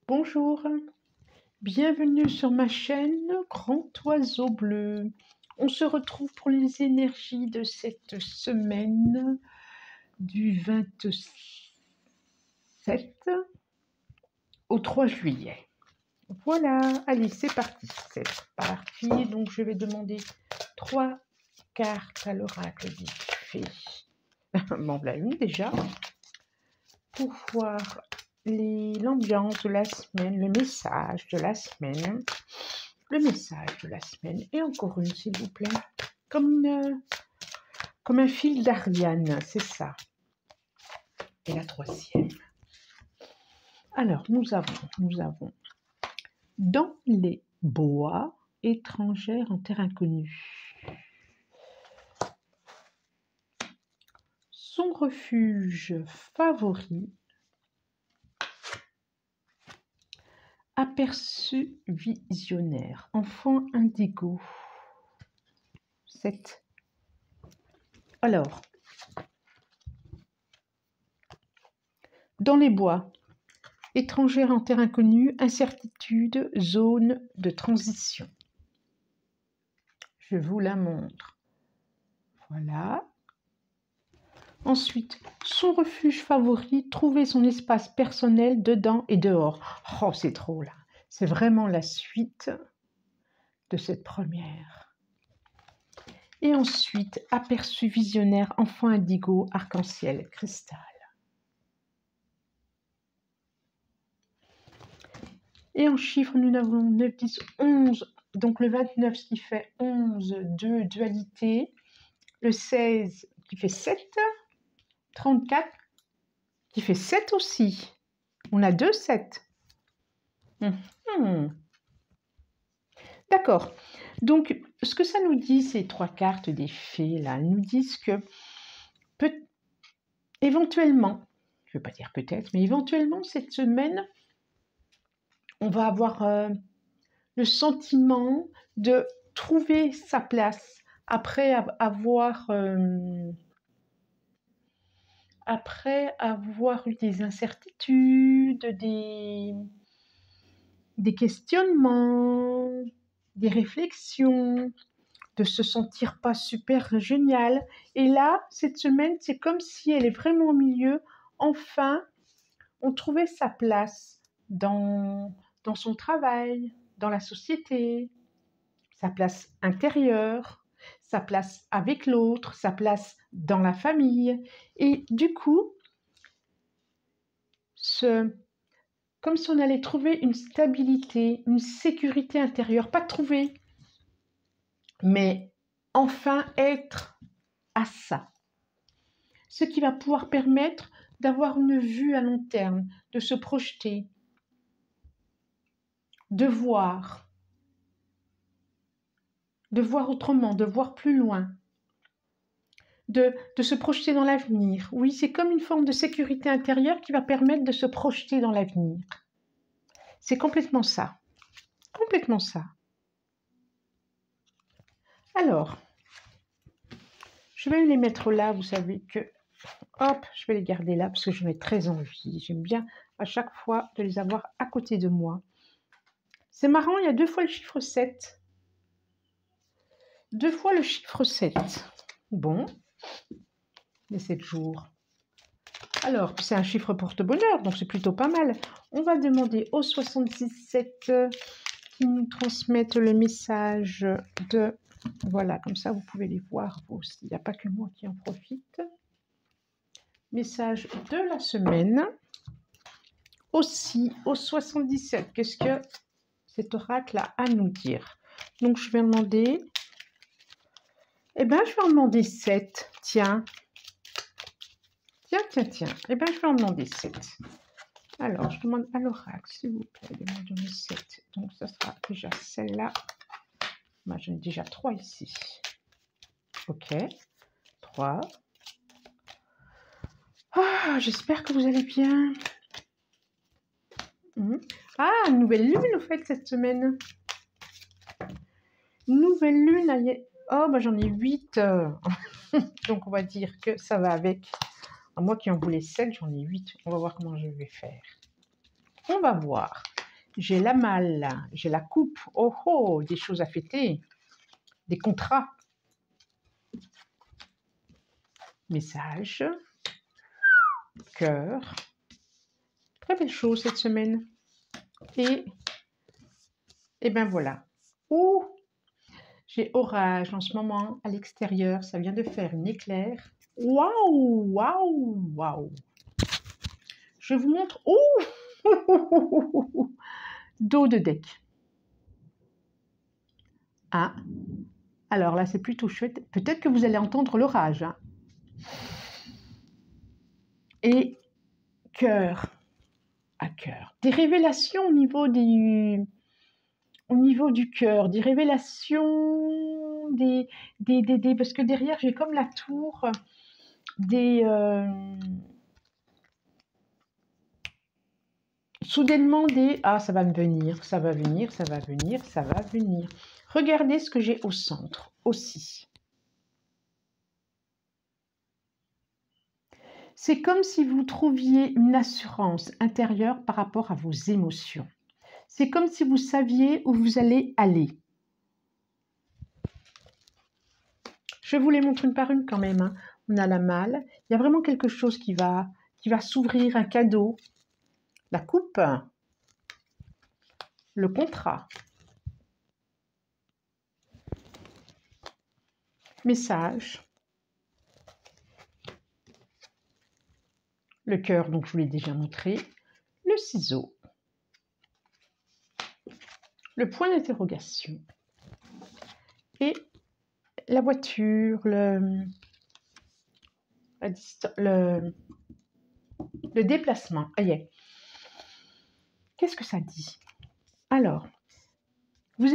Bonjour, bienvenue sur ma chaîne Grand Oiseau Bleu. On se retrouve pour les énergies de cette semaine du 27 au 3 juillet. Voilà, allez, c'est parti. C'est parti. Donc, je vais demander 3 cartes à l'oracle des fées. Bon, voilà une déjà. Pour voir l'ambiance de la semaine, le message de la semaine, et encore une s'il vous plaît, comme un fil d'Ariane, c'est ça. Et la troisième. Alors nous avons dans les bois, étrangères en terre inconnue. Son refuge favori, aperçu visionnaire, enfant indigo. 7. Alors, dans les bois, étrangère en terre inconnue, incertitude, zone de transition. Je vous la montre. Voilà. Ensuite, son refuge favori, trouver son espace personnel dedans et dehors. Oh, c'est trop là. C'est vraiment la suite de cette première. Et ensuite, aperçu visionnaire, enfant indigo, arc-en-ciel, cristal. Et en chiffres, nous avons 9, 10, 11. Donc le 29, ce qui fait 11, 2, dualité. Le 16, qui fait 7. 34, qui fait 7 aussi. On a 2 7. D'accord. Donc, ce que ça nous dit, ces 3 cartes des fées, là, nous disent que éventuellement, je ne veux pas dire peut-être, mais éventuellement, cette semaine, on va avoir le sentiment de trouver sa place après avoir eu des incertitudes, des questionnements, des réflexions, de se sentir pas super génial. Et là, cette semaine, c'est comme si elle est vraiment au milieu. Enfin, on trouvait sa place dans son travail, dans la société, sa place intérieure, sa place avec l'autre, sa place dans la famille. Et du coup, comme si on allait trouver une stabilité, une sécurité intérieure, pas trouver, mais enfin être à ça. Ce qui va pouvoir permettre d'avoir une vue à long terme, de se projeter, de voir autrement, de voir plus loin, de se projeter dans l'avenir. Oui, c'est comme une forme de sécurité intérieure qui va permettre de se projeter dans l'avenir. C'est complètement ça. Complètement ça. Alors, je vais les mettre là, vous savez que... Hop, je vais les garder là parce que j'en ai très envie. J'aime bien à chaque fois de les avoir à côté de moi. C'est marrant, il y a 2 fois le chiffre 7. 2 fois le chiffre 7. Bon, les 7 jours. Alors, c'est un chiffre porte-bonheur, donc c'est plutôt pas mal. On va demander au 77 qui nous transmettent le message de... Voilà, comme ça, vous pouvez les voir vous aussi. Il n'y a pas que moi qui en profite. Message de la semaine. Aussi, au 77, qu'est-ce que cet oracle a à nous dire? Donc, je vais demander... Eh bien, je vais en demander 7. Tiens. Tiens. Eh bien, je vais en demander 7. Alors, je demande à l'oracle, s'il vous plaît, de me donner 7. Donc, ça sera déjà celle-là. Moi, j'en ai déjà 3 ici. Ok. 3. Ah, j'espère que vous allez bien. Ah, nouvelle lune, au fait, cette semaine. Nouvelle lune. Oh, bah, j'en ai 8. Donc, on va dire que ça va avec. Moi qui en voulais 7, j'en ai 8. On va voir comment je vais faire. On va voir. j'ai la malle, j'ai la coupe. Oh oh, des choses à fêter, des contrats. Message, cœur. Très belle chose cette semaine. Et ben voilà. Ouh, j'ai orage en ce moment à l'extérieur. Ça vient de faire une éclair. Waouh, waouh, waouh. Je vous montre. Ouh, dos de deck. Ah, alors là, c'est plutôt chouette. Peut-être que vous allez entendre l'orage. Hein. Et cœur à cœur. Des révélations au niveau du cœur, des révélations, parce que derrière, j'ai comme la tour, soudainement ah, ça va me venir, ça va venir, ça va venir, ça va venir. Regardez ce que j'ai au centre aussi. C'est comme si vous trouviez une assurance intérieure par rapport à vos émotions. C'est comme si vous saviez où vous allez aller. Je vous les montre une par une quand même. Hein. On a la malle. Il y a vraiment quelque chose qui va s'ouvrir, un cadeau. La coupe. Le contrat. Message. Le cœur, donc je vous l'ai déjà montré. Le ciseau. Le point d'interrogation. Et la voiture, le déplacement. Aïe. Qu'est-ce que ça dit? Alors, vous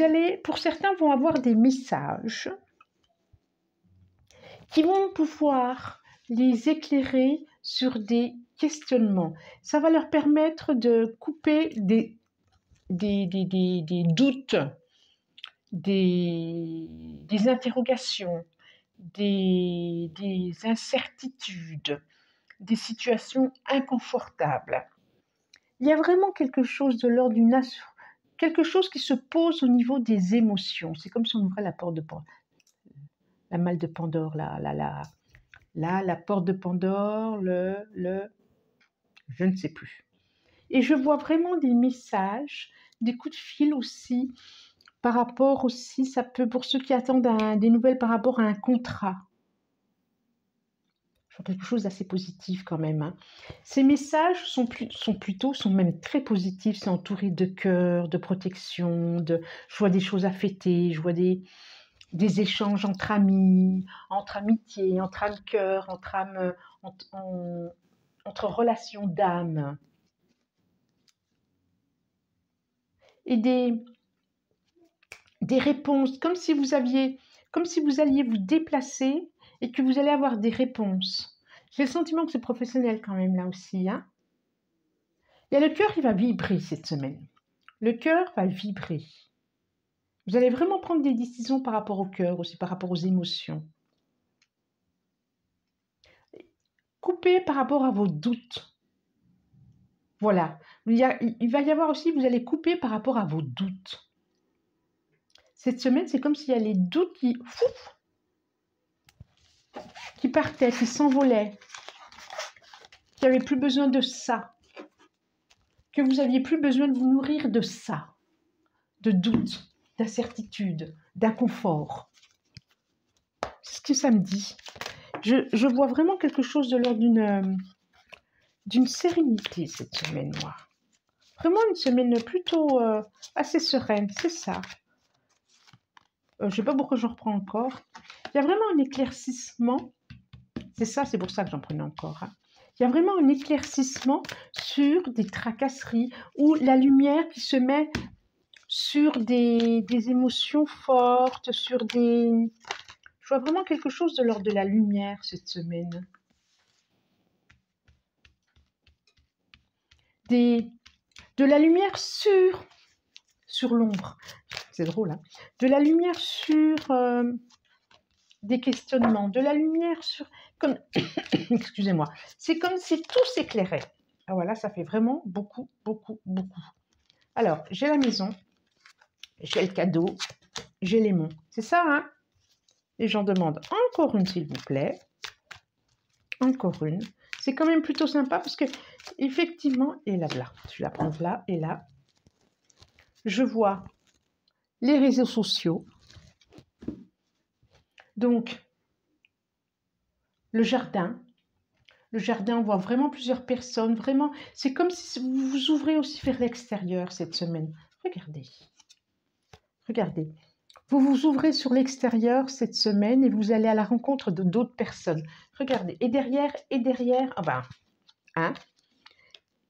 allez, pour certains, vont avoir des messages qui vont pouvoir les éclairer sur des questionnements. Ça va leur permettre de couper des doutes, des interrogations, des incertitudes, des situations inconfortables. Il y a vraiment quelque chose de l'ordre d'une quelque chose qui se pose au niveau des émotions. C'est comme si on ouvrait la porte de Pandore, la malle de Pandore, la porte de Pandore, je ne sais plus. Et je vois vraiment des messages, des coups de fil aussi, par rapport aussi, ça peut, pour ceux qui attendent des nouvelles par rapport à un contrat. Je vois quelque chose d'assez positif quand même. Hein. Ces messages sont même très positifs, c'est entouré de cœur, de protection, je vois des choses à fêter, je vois des échanges entre amis, entre amitié, entre âmes cœur, entre relations d'âme. Et des réponses, comme si vous alliez vous déplacer et que vous allez avoir des réponses. J'ai le sentiment que c'est professionnel quand même là aussi. Hein. Il y a le cœur qui va vibrer cette semaine. Le cœur va vibrer. Vous allez vraiment prendre des décisions par rapport au cœur, aussi par rapport aux émotions. Coupez par rapport à vos doutes. Voilà. Il va y avoir aussi, vous allez couper par rapport à vos doutes. Cette semaine, c'est comme s'il y a les doutes qui partaient, qui s'envolaient, qu'il n'y avait plus besoin de ça, que vous n'aviez plus besoin de vous nourrir de ça, de doutes, d'incertitude, d'inconfort. C'est ce que ça me dit. Je vois vraiment quelque chose de l'ordre d'une sérénité cette semaine, moi. Vraiment une semaine plutôt assez sereine, c'est ça. Je ne sais pas pourquoi j'en reprends encore. Il y a vraiment un éclaircissement. C'est ça, c'est pour ça que j'en prenais encore. Hein. Il y a vraiment un éclaircissement sur des tracasseries ou la lumière qui se met sur des émotions fortes, sur des... Je vois vraiment quelque chose de l'ordre de la lumière cette semaine. De la lumière sur l'ombre. C'est drôle, hein. De la lumière sur des questionnements, de la lumière sur... Comme... Excusez-moi. C'est comme si tout s'éclairait. Ah voilà, ça fait vraiment beaucoup, beaucoup, beaucoup. Alors, j'ai la maison, j'ai le cadeau, j'ai les monts. C'est ça, hein? Et j'en demande encore une, s'il vous plaît. Encore une. C'est quand même plutôt sympa parce que, effectivement, et là, là, je la prends là et là. Je vois les réseaux sociaux. Donc, le jardin. Le jardin, on voit vraiment plusieurs personnes. Vraiment, c'est comme si vous vous ouvrez aussi vers l'extérieur cette semaine. Regardez. Regardez. Vous vous ouvrez sur l'extérieur cette semaine et vous allez à la rencontre de d'autres personnes. Regardez. Et derrière, ah ben, hein.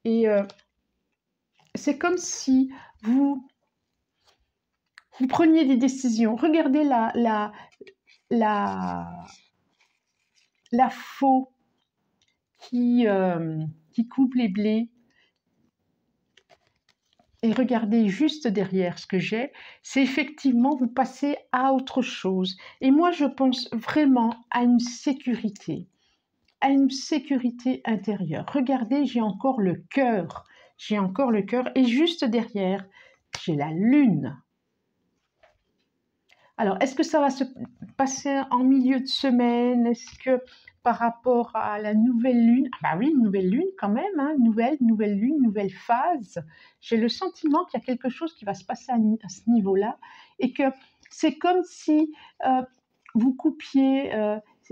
Et c'est comme si vous preniez des décisions. Regardez la faux qui coupe les blés. Et regardez juste derrière ce que j'ai, c'est effectivement vous passez à autre chose. Et moi, je pense vraiment à une sécurité intérieure. Regardez, j'ai encore le cœur. J'ai encore le cœur. Et juste derrière, j'ai la lune. Alors, est-ce que ça va se passer en milieu de semaine? Est-ce que par rapport à la nouvelle lune, ah bah oui, une nouvelle lune quand même, hein, nouvelle lune, nouvelle phase. J'ai le sentiment qu'il y a quelque chose qui va se passer à ce niveau-là et que c'est comme si vous coupiez,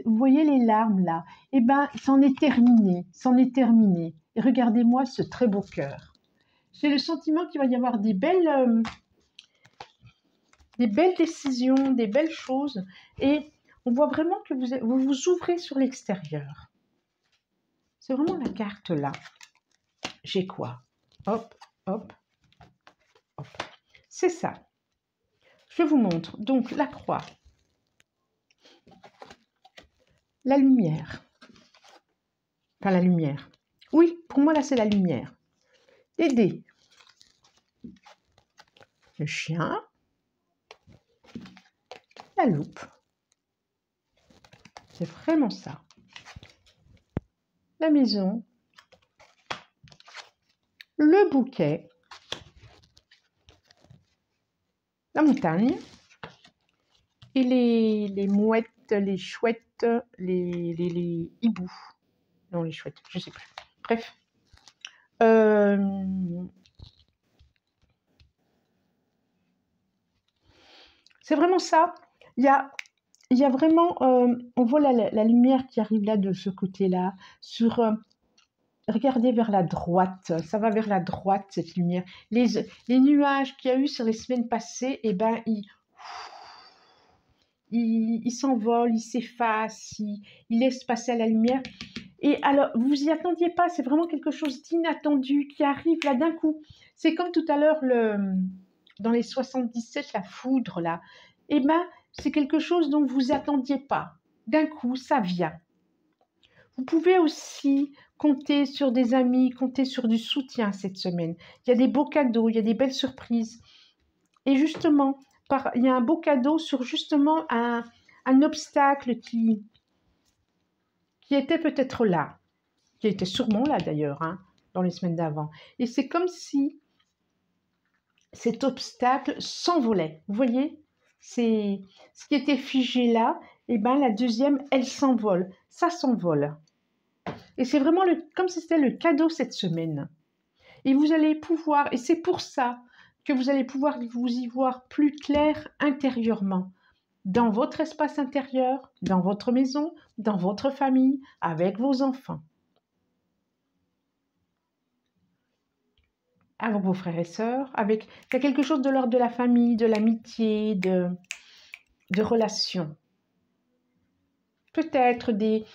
vous voyez les larmes là, et ben c'en est terminé, Et regardez-moi ce très beau cœur. J'ai le sentiment qu'il va y avoir des belles décisions, des belles choses, et on voit vraiment que vous vous ouvrez sur l'extérieur. C'est vraiment la carte là. J'ai quoi? Hop, hop, hop. C'est ça. Je vous montre. Donc, la croix. La lumière. Enfin, la lumière. Oui, pour moi, là, c'est la lumière. Les dés. Le chien. La loupe. C'est vraiment ça. La maison. Le bouquet. La montagne. Et les mouettes, les chouettes, les hiboux. Non, les chouettes, je sais plus. Bref. C'est vraiment ça. Il y a vraiment, on voit la lumière qui arrive là de ce côté-là. Regardez vers la droite. Ça va vers la droite, cette lumière. Les nuages qu'il y a eu sur les semaines passées, eh ben, ils s'envolent, ils s'effacent, ils laissent passer à la lumière. Et alors, vous y attendiez pas, c'est vraiment quelque chose d'inattendu qui arrive là d'un coup. C'est comme tout à l'heure, dans les 77, la foudre là. Eh ben, c'est quelque chose dont vous attendiez pas. D'un coup, ça vient. Vous pouvez aussi compter sur des amis, compter sur du soutien cette semaine. Il y a des beaux cadeaux, il y a des belles surprises. Et justement, il y a un beau cadeau sur justement un obstacle qui était peut-être là, qui était sûrement là d'ailleurs, hein, dans les semaines d'avant. Et c'est comme si cet obstacle s'envolait. Vous voyez, c'est ce qui était figé là, et ben la deuxième, elle s'envole. Ça s'envole. Et c'est vraiment comme si c'était le cadeau cette semaine. Et vous allez pouvoir, et c'est pour ça que vous allez pouvoir vous y voir plus clair intérieurement, dans votre espace intérieur, dans votre maison, dans votre famille, avec vos enfants, avec vos frères et sœurs, il y a quelque chose de l'ordre de la famille, de l'amitié, de relations. Peut-être des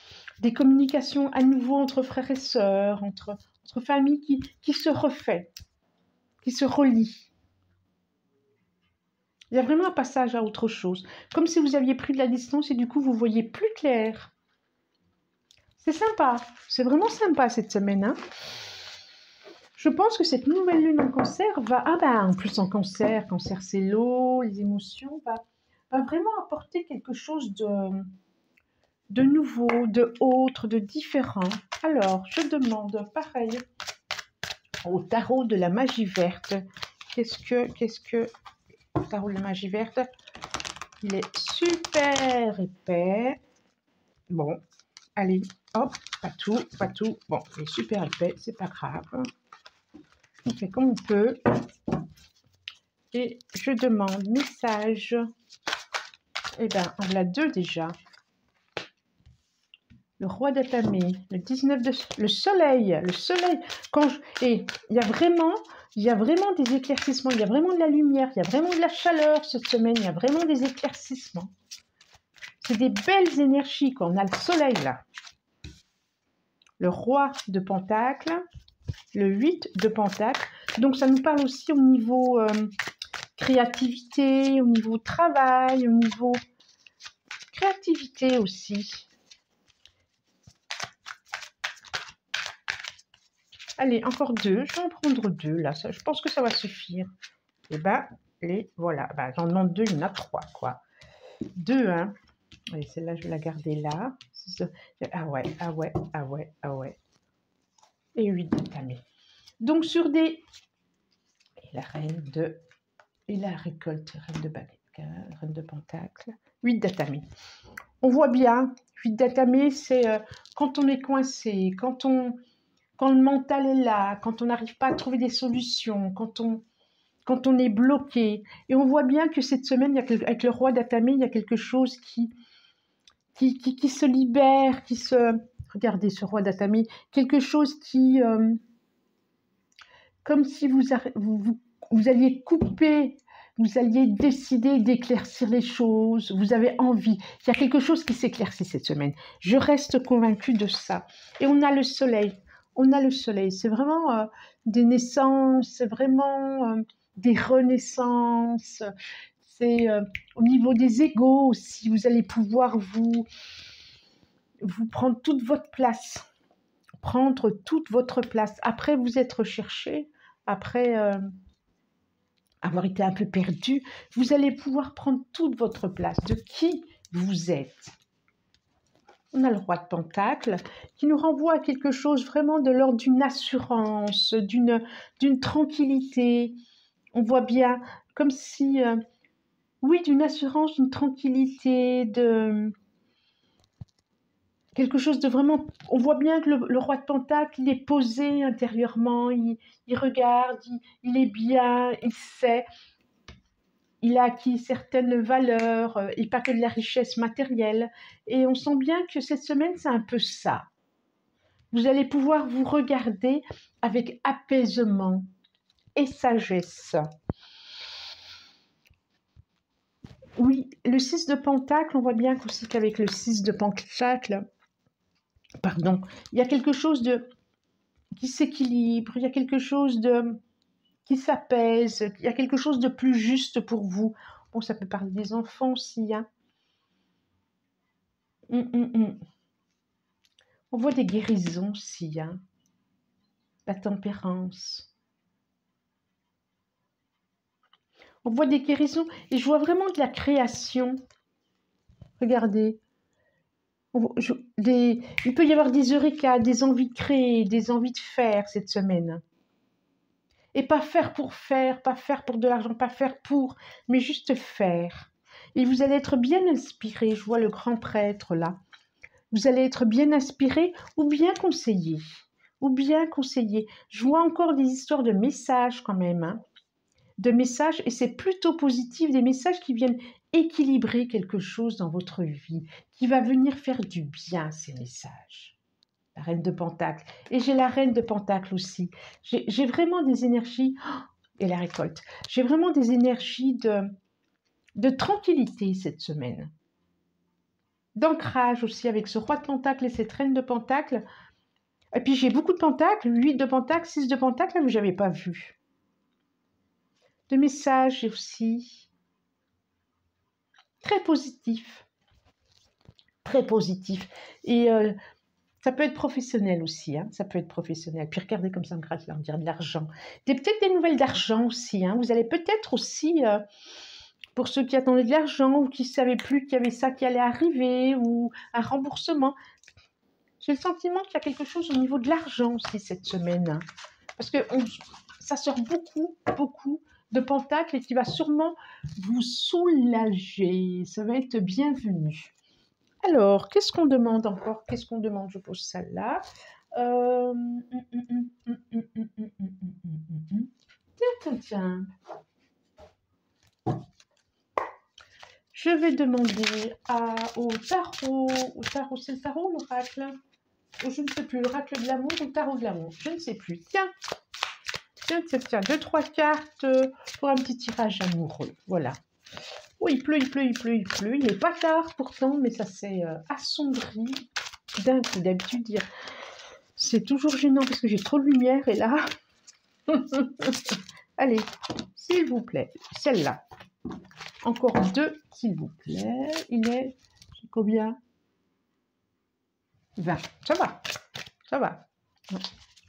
communications à nouveau entre frères et sœurs, entre familles qui se refait, qui se relie. Il y a vraiment un passage à autre chose, comme si vous aviez pris de la distance et du coup vous voyez plus clair. C'est sympa, c'est vraiment sympa cette semaine, hein. Je pense que cette nouvelle lune en cancer en plus en cancer c'est l'eau, les émotions, va vraiment apporter quelque chose de nouveau, de autre, de différent. Alors, je demande pareil au tarot de la magie verte, qu'est-ce que... Tarot de la magie verte. Il est super épais. Bon, allez, hop, pas tout, pas tout. Bon, il est super épais, c'est pas grave. On fait comme on peut. Et je demande message. Eh bien, on l'a 2 déjà. Le roi d'Atamé, le 19 de... Le soleil. Quand et il y a vraiment des éclaircissements, il y a vraiment de la lumière, il y a vraiment de la chaleur cette semaine, il y a vraiment des éclaircissements. C'est des belles énergies quand on a le soleil là. Le roi de Pentacle, le 8 de Pentacle. Donc ça nous parle aussi au niveau créativité, au niveau travail, au niveau créativité aussi. Allez, encore 2. Je vais en prendre 2 là. Ça, je pense que ça va suffire. Et ben, les voilà. Ben, j'en demande 2, il y en a 3 quoi. 2, hein. Allez, celle-là, je vais la garder là. Ah ouais, ah ouais, ah ouais, ah ouais. Et 8 d'Atamé. Donc sur des... Et la reine de... Et la récolte, reine de baguette, reine de pentacle. 8 d'Atamé. On voit bien, 8 d'Atamé, c'est quand on est coincé, quand le mental est là, quand on n'arrive pas à trouver des solutions, quand on est bloqué. Et on voit bien que cette semaine, avec le roi d'Atamé, il y a quelque chose qui se libère, qui se... Regardez ce roi d'Atamé, quelque chose qui... comme si vous alliez couper, vous alliez décider d'éclaircir les choses, vous avez envie. Il y a quelque chose qui s'éclaircit cette semaine. Je reste convaincue de ça. Et on a le soleil. On a le soleil. C'est vraiment des naissances, c'est vraiment des renaissances. C'est au niveau des égos aussi. Vous allez pouvoir vous prendre toute votre place. Prendre toute votre place. Après vous être recherché, après avoir été un peu perdu, vous allez pouvoir prendre toute votre place de qui vous êtes. On a le roi de Pentacle qui nous renvoie à quelque chose vraiment de l'ordre d'une assurance, d'une tranquillité. On voit bien comme si, oui, d'une assurance, d'une tranquillité, de... quelque chose de vraiment... On voit bien que le roi de Pentacle, il est posé intérieurement, il regarde, il est bien, il sait, il a acquis certaines valeurs, et pas que de la richesse matérielle. Et on sent bien que cette semaine, c'est un peu ça. Vous allez pouvoir vous regarder avec apaisement et sagesse. Oui, le 6 de Pentacle, on voit bien aussi qu'avec le 6 de Pentacle, pardon, il y a quelque chose qui s'équilibre, il y a quelque chose qui s'apaise, il y a quelque chose de plus juste pour vous. Bon, ça peut parler des enfants aussi, hein. On voit des guérisons aussi, hein. La tempérance. On voit des guérisons et je vois vraiment de la création. Regardez. Il peut y avoir des eureka, des envies de créer, des envies de faire cette semaine. Et pas faire pour de l'argent, pas faire pour, mais juste faire. Et vous allez être bien inspiré. Je vois le grand prêtre là. Vous allez être bien inspiré ou bien conseillé. Je vois encore des histoires de messages quand même, hein. De messages, et c'est plutôt positif, des messages qui viennent équilibrer quelque chose dans votre vie, qui va venir faire du bien, ces messages. La reine de Pentacle. Et j'ai la reine de Pentacle aussi. J'ai vraiment des énergies, et la récolte, j'ai vraiment des énergies de tranquillité cette semaine. D'ancrage aussi avec ce roi de Pentacle et cette reine de Pentacle. Et puis j'ai beaucoup de Pentacles, 8 de Pentacle, 6 de Pentacle, là, que je n'avais pas vu. De messages aussi. Très positif. Très positif. Et ça peut être professionnel aussi, hein. Ça peut être professionnel. Puis regardez comme ça me gratte leur dire de l'argent. Peut-être des nouvelles d'argent aussi, hein. Vous allez peut-être aussi, pour ceux qui attendaient de l'argent ou qui ne savaient plus qu'il y avait ça qui allait arriver, ou un remboursement. J'ai le sentiment qu'il y a quelque chose au niveau de l'argent aussi cette semaine, hein. Parce que ça sort beaucoup de Pentacle et qui va sûrement vous soulager. Ça va être bienvenu. Alors, qu'est-ce qu'on demande encore? Qu'est-ce qu'on demande? Je pose ça là. Tiens. Je vais demander au tarot. Au tarot, c'est le tarot, l'oracle? Je ne sais plus, l'oracle de l'amour ou le tarot de l'amour? Je ne sais plus. Tiens. 2-3 cartes pour un petit tirage amoureux. Voilà. Oh, il pleut. Il n'est pas tard pourtant, mais ça s'est assombri d'un coup. D'habitude, c'est toujours gênant parce que j'ai trop de lumière et là... Allez, s'il vous plaît, celle-là. Encore 2, s'il vous plaît. Il est combien? 20. Ça va.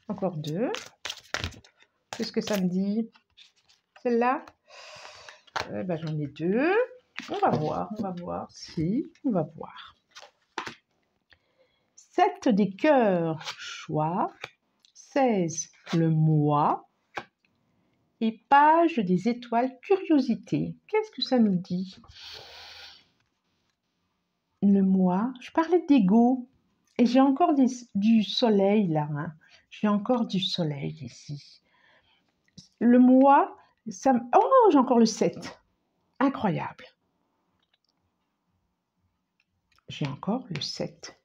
Encore 2. Qu'est-ce que ça me dit? Celle-là, j'en ai 2. On va voir. Si, on va voir. 7 des cœurs, choix. 16, le moi. Et page des étoiles, curiosité. Qu'est-ce que ça nous dit? Le moi. Je parlais d'ego. Et j'ai encore du soleil là. Hein. J'ai encore du soleil ici. Le moi, ça... Oh, j'ai encore le 7. Incroyable. J'ai encore le 7.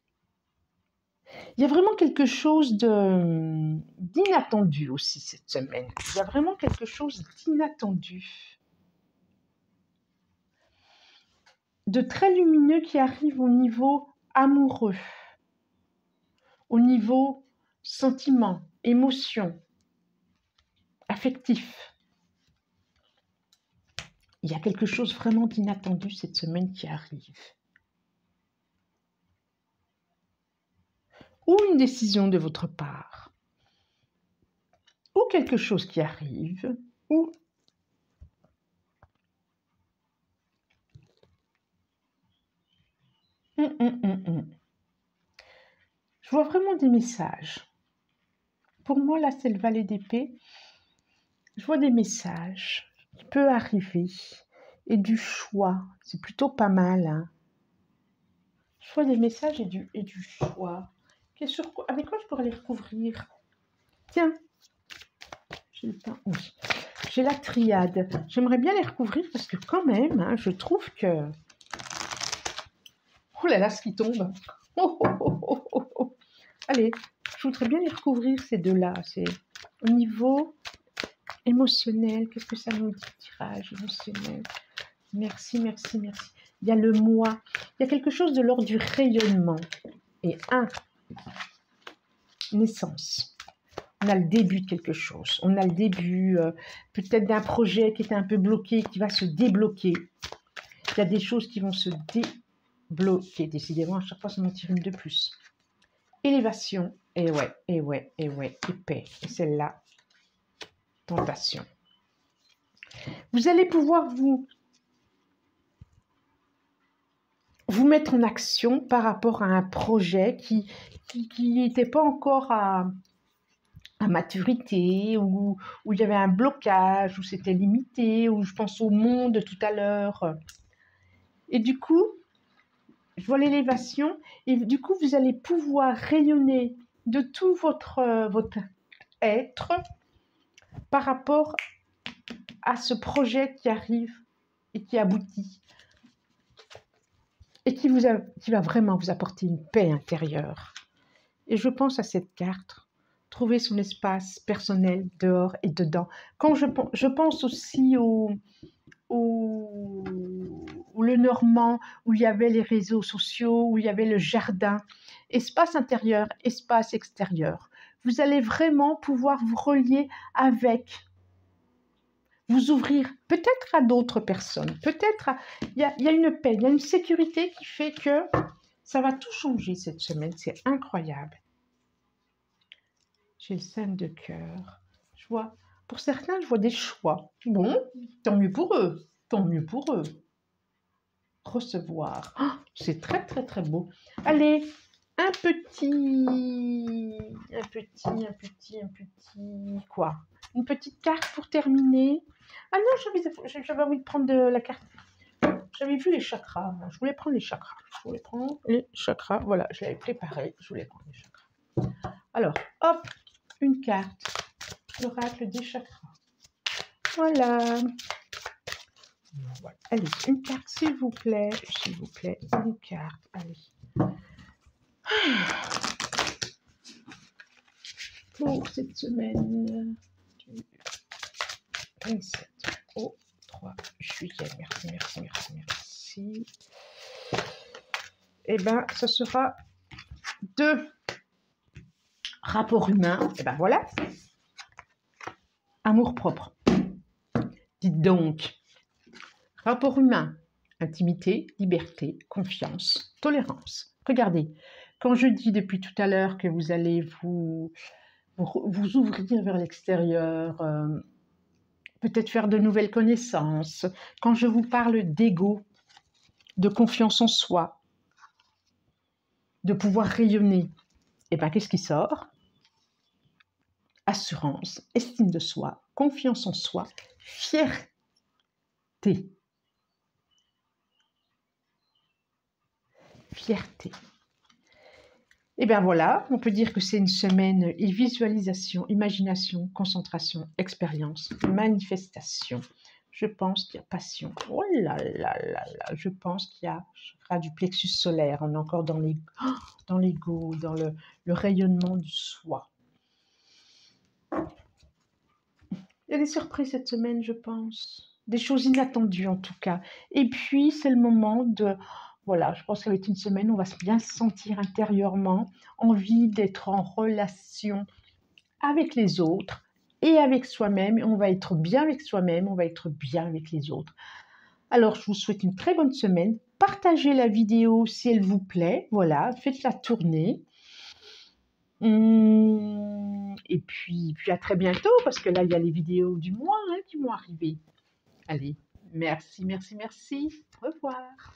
Il y a vraiment quelque chose d'inattendu aussi cette semaine. Il y a vraiment quelque chose d'inattendu. De très lumineux qui arrive au niveau amoureux, au niveau sentiment, émotion, affectif. Il y a quelque chose vraiment d'inattendu cette semaine qui arrive. Ou une décision de votre part, ou quelque chose qui arrive, ou Je vois vraiment des messages. Pour moi, là, c'est le valet d'épée. Je vois des messages qui peuvent arriver et du choix. C'est plutôt pas mal. Hein. Je vois des messages et du choix. Avec quoi je pourrais les recouvrir? Tiens, j'ai la triade. J'aimerais bien les recouvrir parce que quand même, hein, je trouve que... Oh là là, ce qui tombe. Oh. Allez, je voudrais bien les recouvrir, ces deux-là. C'est au niveau émotionnel. Qu'est-ce que ça nous dit, tirage émotionnel? Merci. Il y a le moi. Il y a quelque chose de l'ordre du rayonnement. Et naissance. On a le début de quelque chose. On a le début peut-être d'un projet qui était un peu bloqué, qui va se débloquer. Il y a des choses qui vont se débloquer. Décidément, à chaque fois, ça m'en tire une de plus. Élévation. Et ouais. Épée. Et celle-là, tentation. Vous allez pouvoir vous mettre en action par rapport à un projet qui n'était pas encore à maturité, où il y avait un blocage, où c'était limité, où je pense au monde tout à l'heure. Et du coup, je vois l'élévation, et du coup, vous allez pouvoir rayonner de tout votre être par rapport à ce projet qui arrive et qui aboutit. Et qui va vraiment vous apporter une paix intérieure. Et je pense à cette carte, trouver son espace personnel dehors et dedans. Quand je pense aussi au le Normand, où il y avait les réseaux sociaux, où il y avait le jardin, espace intérieur, espace extérieur. Vous allez vraiment pouvoir vous relier avec, vous ouvrir peut-être à d'autres personnes, peut-être il y a une paix, il y a une sécurité qui fait que ça va tout changer cette semaine, c'est incroyable. J'ai le 5 de cœur. Pour certains, je vois des choix. Bon, tant mieux pour eux. Recevoir. Oh, c'est très beau. Allez, un petit quoi? Une petite carte pour terminer. Ah non, j'avais envie de prendre de la carte. J'avais vu les chakras. Je voulais prendre les chakras. Je voulais prendre les chakras. Voilà, je l'avais préparé. Je voulais prendre les chakras. Alors, hop, une carte. L'oracle des chakras. Voilà. Voilà. Allez, une carte, s'il vous plaît. S'il vous plaît, une carte. Allez. Pour cette semaine du 27 au 3 juillet. Merci, merci, merci, merci. Eh bien, ce sera de rapport humain. Et ben voilà. Amour propre. Dites donc. Rapport humain. Intimité, liberté, confiance, tolérance. Regardez, quand je dis depuis tout à l'heure que vous allez vous ouvrir vers l'extérieur, peut-être faire de nouvelles connaissances, quand je vous parle d'ego, de confiance en soi, de pouvoir rayonner, et bien qu'est-ce qui sort? Assurance, estime de soi, confiance en soi, fierté. Fierté. Et bien voilà, on peut dire que c'est une semaine visualisation, imagination, concentration, expérience, manifestation. Je pense qu'il y a passion. Oh là là là là, je pense qu'il y a du plexus solaire. On est encore dans l'ego, dans le rayonnement du soi. Il y a des surprises cette semaine, je pense. Des choses inattendues en tout cas. Et puis, c'est le moment de... Voilà, je pense que ça va être une semaine où on va bien se sentir intérieurement, envie d'être en relation avec les autres et avec soi-même. On va être bien avec soi-même, on va être bien avec les autres. Alors, je vous souhaite une très bonne semaine. Partagez la vidéo si elle vous plaît. Voilà, faites-la tourner. Et puis à très bientôt, parce que là, il y a les vidéos du mois qui vont arriver. Allez, merci, merci, merci. Au revoir.